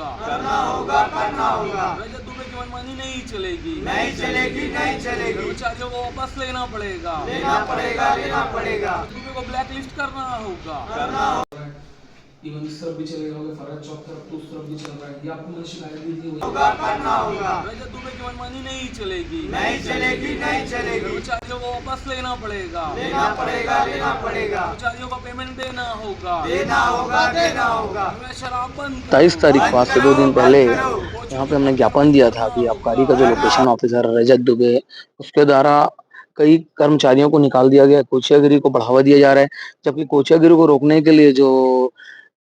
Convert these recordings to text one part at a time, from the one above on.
करना होगा। रजत दुबे की मनमानी नहीं चलेगी, नहीं चलेगी। कर्मचारियों को वापस लेना पड़ेगा। लेना पड़ेगा। दुबे को ब्लैक लिस्ट करना होगा। इवन इस तरफ भी चलेगा, होगा फरहद चौक तरफ तो उस तरफ भी चल रहा है। ये आपको मैंने शिकायत दी थी, करना होगा। रजत दुबे की मनमानी नहीं चलेगी, नहीं चलेगी। कर्मचारियों को वापस लेना पड़ेगा। लेना पड़ेगा। कर्मचारियों को पेमेंट देना होगा। देना होगा। हमें शराब बंद 23 तारीख को, आज से 2 दिन पहले करो। यहाँ पे हमने ज्ञापन दिया था कि आबकारी का जो लोकेशन ऑफिसर रजत दुबे, उसके द्वारा कई कर्मचारियों को निकाल दिया गया, कोचियागिरी को बढ़ावा दिया जा रहा है। जबकि कोचियागिरी को रोकने के लिए जो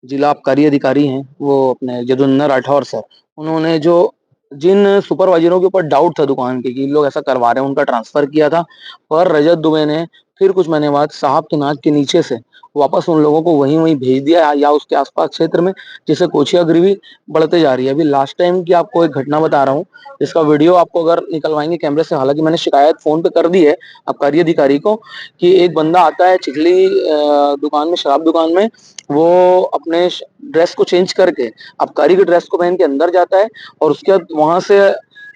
जिला आबकारी अधिकारी हैं, वो अपने जदुन्ना राठौर सर, उन्होंने जो जिन सुपरवाइजरों के ऊपर डाउट था दुकान के कि लोग ऐसा करवा रहे हैं, उनका ट्रांसफर किया था। पर रजत दुबे ने फिर कुछ महीने बाद साहब की नाक के नीचे से वापस उन लोगों को वहीं भेज दिया या उसके आसपास क्षेत्र में, जिससे कोचियागिरी भी बढ़ते जा रही है। अभी लास्ट टाइम की आपको एक घटना बता रहा हूँ, इसका वीडियो आपको अगर निकलवाएंगे कैमरे से, हालांकि मैंने शिकायत फोन पे कर दी है आबकारी अधिकारी को, कि एक बंदा आता है चिखली दुकान में, शराब दुकान में, वो अपने ड्रेस को चेंज करके आबकारी के ड्रेस को पहन के अंदर जाता है और उसके बाद वहां से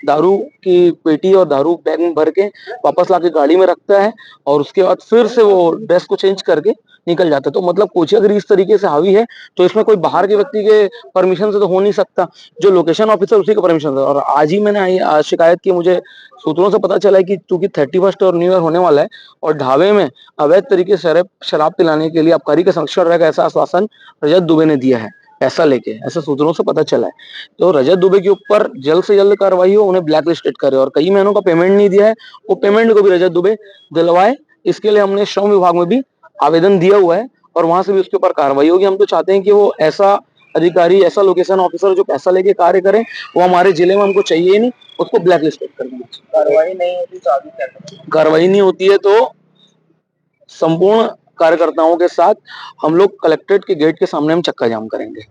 दारू की पेटी और दारू बैग में भर के वापस लाके गाड़ी में रखता है और उसके बाद फिर से वो ड्रेस को चेंज करके निकल जाता है। तो मतलब कोचियागिरी इस तरीके से हावी है, तो इसमें कोई बाहर के व्यक्ति के परमिशन से तो हो नहीं सकता, जो लोकेशन ऑफिसर उसी का परमिशन है। और आज ही मैंने आज शिकायत की, मुझे सूत्रों से पता चला है कि चूंकि 31 और न्यू ईयर होने वाला है और ढाबे में अवैध तरीके से शराब पिलाने के लिए आबकारी का संरक्षण रहेगा, ऐसा आश्वासन रजत दुबे ने दिया है पैसा लेके, ऐसा सूत्रों से पता चला है। तो रजत दुबे के ऊपर जल्द से जल्द कार्रवाई हो, उन्हें ब्लैक लिस्टेड करे, और कई महीनों का पेमेंट नहीं दिया है, वो पेमेंट को भी रजत दुबे दिलवाए। इसके लिए हमने श्रम विभाग में भी आवेदन दिया हुआ है और वहां से भी उसके ऊपर कार्रवाई होगी। हम तो चाहते हैं कि वो ऐसा अधिकारी, ऐसा लोकेशन ऑफिसर जो पैसा लेके कार्य करे, वो हमारे जिले में हमको चाहिए नहीं, उसको ब्लैक लिस्टेड कर देना चाहिए। कार्रवाई नहीं होती है तो संपूर्ण कार्यकर्ताओं के साथ हम लोग कलेक्ट्रेट के गेट के सामने हम चक्का जाम करेंगे।